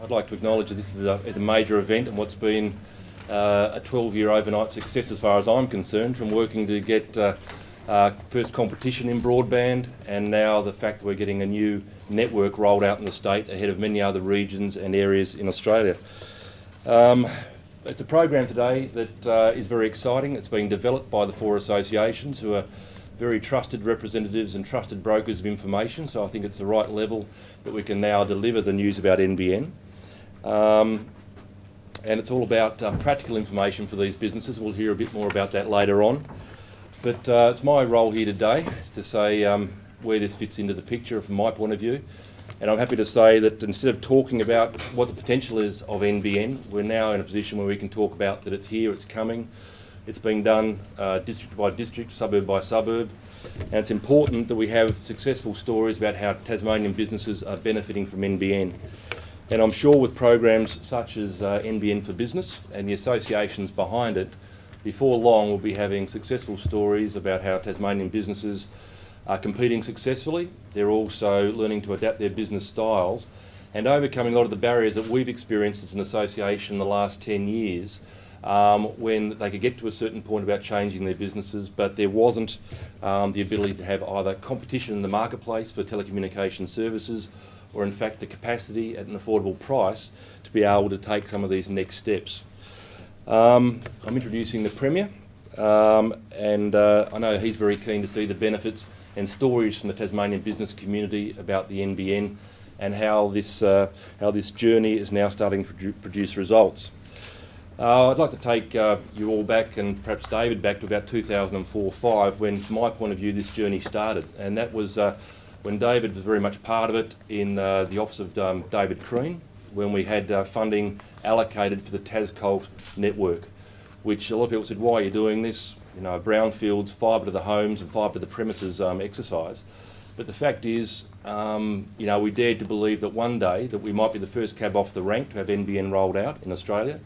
I'd like to acknowledge that this is a major event and what's been a 12-year overnight success as far as I'm concerned, from working to get first competition in broadband and now the fact that we're getting a new network rolled out in the state ahead of many other regions and areas in Australia. It's a program today that is very exciting. It's being developed by the 4 associations who are very trusted representatives and trusted brokers of information, so I think it's the right level that we can now deliver the news about NBN. And it's all about practical information for these businesses. We'll hear a bit more about that later on. But it's my role here today to say where this fits into the picture from my point of view. And I'm happy to say that instead of talking about what the potential is of NBN, we're now in a position where we can talk about that it's here, it's coming. It's being done district by district, suburb by suburb, and it's important that we have successful stories about how Tasmanian businesses are benefiting from NBN. And I'm sure with programs such as NBN4Business and the associations behind it, before long we'll be having successful stories about how Tasmanian businesses are competing successfully. They're also learning to adapt their business styles and overcoming a lot of the barriers that we've experienced as an association in the last 10 years. When they could get to a certain point about changing their businesses, but there wasn't the ability to have either competition in the marketplace for telecommunication services or in fact the capacity at an affordable price to be able to take some of these next steps. I'm introducing the Premier and I know he's very keen to see the benefits and stories from the Tasmanian business community about the NBN and how this journey is now starting to produce results. I'd like to take you all back, and perhaps David back to about 2004-05 when, from my point of view, this journey started. And that was when David was very much part of it in the office of David Crean, when we had funding allocated for the TasColt network, which a lot of people said, why are you doing this? You know, brownfields, fibre to the homes and fibre to the premises exercise. But the fact is, you know, we dared to believe that one day that we might be the first cab off the rank to have NBN rolled out in Australia.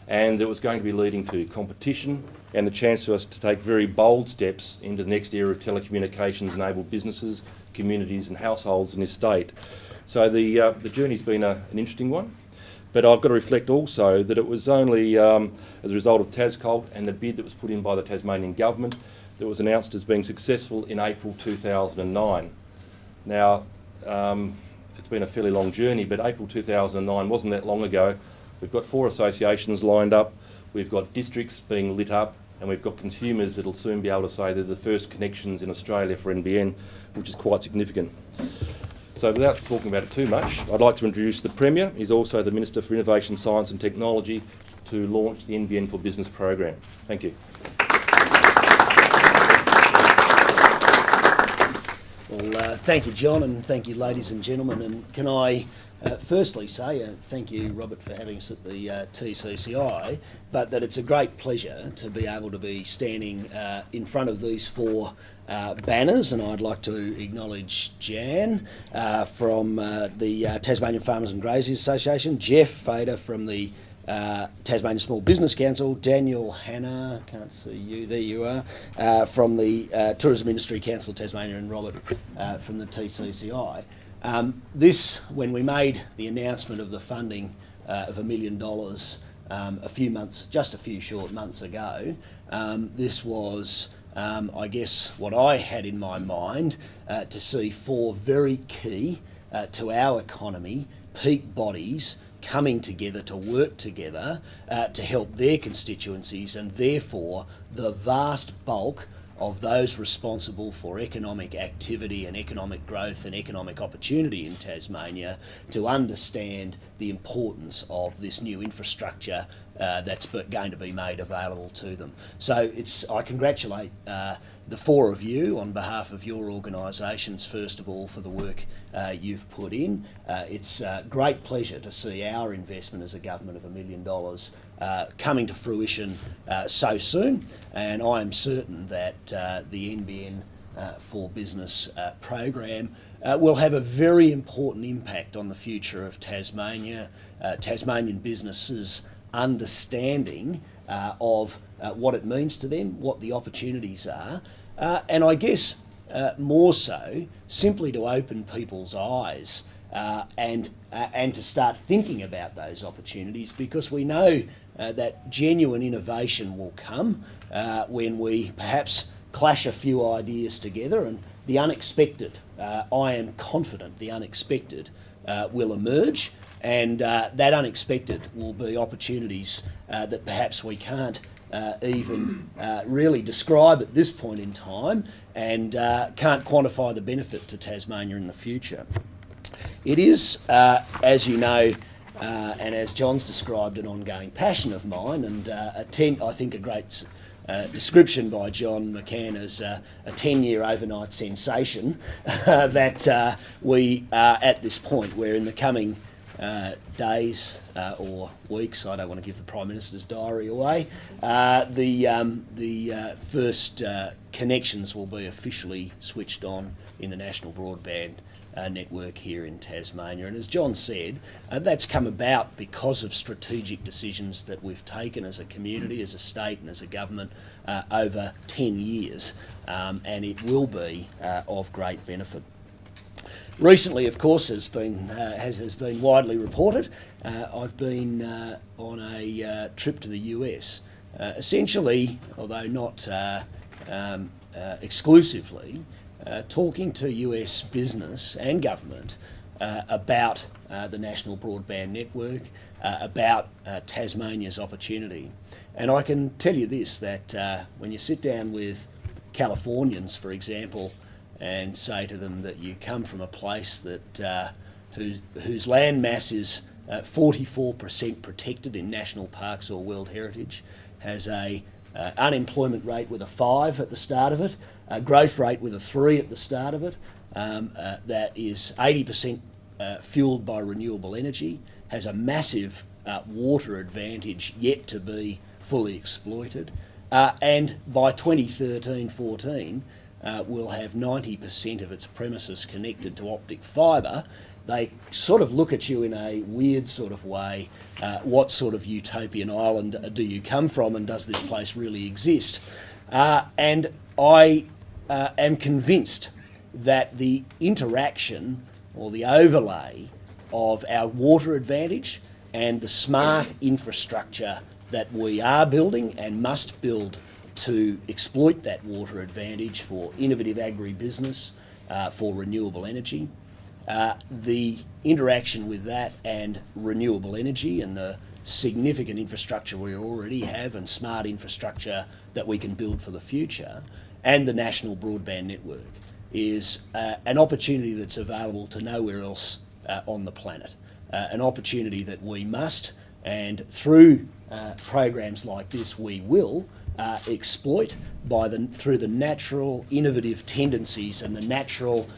And it was going to be leading to competition and the chance for us to take very bold steps into the next era of telecommunications-enabled businesses, communities and households in this state. So the journey's been an interesting one, but I've got to reflect also that it was only as a result of TasColt and the bid that was put in by the Tasmanian government that was announced as being successful in April 2009. Now, it's been a fairly long journey, but April 2009 wasn't that long ago. We've got 4 associations lined up, we've got districts being lit up, and we've got consumers that'll soon be able to say they're the first connections in Australia for NBN, which is quite significant. So without talking about it too much, I'd like to introduce the Premier. He's also the Minister for Innovation, Science and Technology to launch the NBN4Business program. Thank you. Well, thank you, John, and thank you, ladies and gentlemen. And can I firstly say thank you, Robert, for having us at the TCCI, but that it's a great pleasure to be able to be standing in front of these 4 banners, and I'd like to acknowledge Jan from the Tasmanian Farmers and Graziers Association, Jeff Fader from the Tasmanian Small Business Council, Daniel Hanna, can't see you, there you are, from the Tourism Industry Council of Tasmania, and Robert from the TCCI. When we made the announcement of the funding of $1 million a few months, just a few short months ago, this was, I guess, what I had in my mind to see 4 very key to our economy peak bodies coming together to work together to help their constituencies and therefore the vast bulk of those responsible for economic activity and economic growth and economic opportunity in Tasmania to understand the importance of this new infrastructure that's going to be made available to them. So I congratulate the 4 of you on behalf of your organisations, first of all, for the work you've put in. It's a great pleasure to see our investment as a government of $1 million coming to fruition so soon, and I am certain that the NBN4Business program will have a very important impact on the future of Tasmania, Tasmanian businesses understanding of what it means to them, what the opportunities are, and I guess more so simply to open people's eyes and to start thinking about those opportunities, because we know that genuine innovation will come when we perhaps clash a few ideas together, and the unexpected, I am confident the unexpected will emerge, and that unexpected will be opportunities that perhaps we can't even really describe at this point in time, and can't quantify the benefit to Tasmania in the future. It is, as you know, and as John's described, an ongoing passion of mine, and I think a great description by John McCann as a 10-year overnight sensation that we are at this point where in the coming days or weeks, I don't want to give the Prime Minister's diary away, the first connections will be officially switched on in the National Broadband Network here in Tasmania. And as John said, that's come about because of strategic decisions that we've taken as a community, as a state and as a government over 10 years, and it will be of great benefit. Recently, of course, as has been widely reported, I've been on a trip to the US, essentially, although not exclusively, talking to US business and government about the National Broadband Network, about Tasmania's opportunity. And I can tell you this, that when you sit down with Californians, for example, and say to them that you come from a place that whose land mass is 44% protected in national parks or World Heritage, has a unemployment rate with a 5 at the start of it, a growth rate with a 3 at the start of it, that is 80% fuelled by renewable energy, has a massive water advantage yet to be fully exploited, and by 2013-14 will have 90% of its premises connected to optic fibre. They sort of look at you in a weird sort of way. What sort of utopian island do you come from, and does this place really exist? And I am convinced that the interaction or the overlay of our water advantage and the smart infrastructure that we are building and must build to exploit that water advantage for innovative agribusiness, for renewable energy, the interaction with that and renewable energy and the significant infrastructure we already have and smart infrastructure that we can build for the future, and the National Broadband Network is an opportunity that's available to nowhere else on the planet, an opportunity that we must, and through programs like this we will, exploit through the natural innovative tendencies and the natural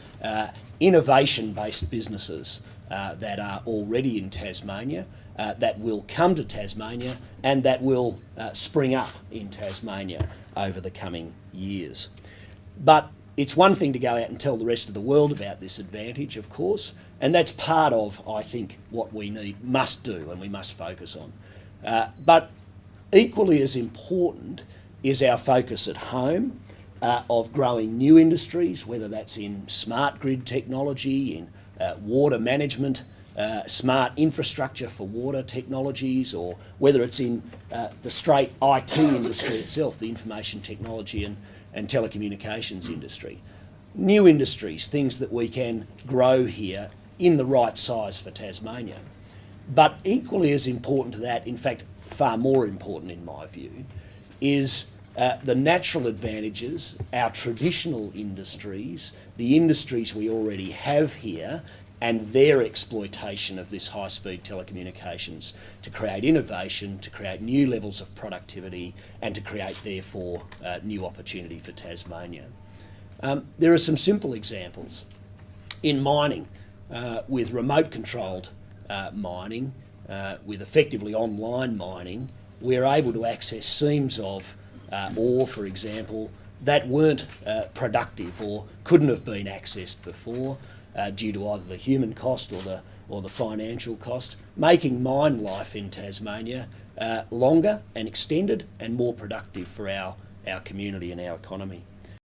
innovation-based businesses that are already in Tasmania, that will come to Tasmania, and that will spring up in Tasmania over the coming years. But it's one thing to go out and tell the rest of the world about this advantage, of course, and that's part of, I think, what we must do and we must focus on. But equally as important is our focus at home of growing new industries, whether that's in smart grid technology, in water management, smart infrastructure for water technologies, or whether it's in the straight IT industry itself, the information technology and telecommunications industry. New industries, things that we can grow here in the right size for Tasmania. But equally as important to that, in fact, far more important in my view, is the natural advantages, our traditional industries, the industries we already have here, and their exploitation of this high-speed telecommunications to create innovation, to create new levels of productivity, and to create, therefore, new opportunity for Tasmania. There are some simple examples. In mining, with remote-controlled mining, with effectively online mining, we're able to access seams of ore, for example, that weren't productive or couldn't have been accessed before due to either the human cost or the financial cost, making mine life in Tasmania longer and extended and more productive for our community and our economy.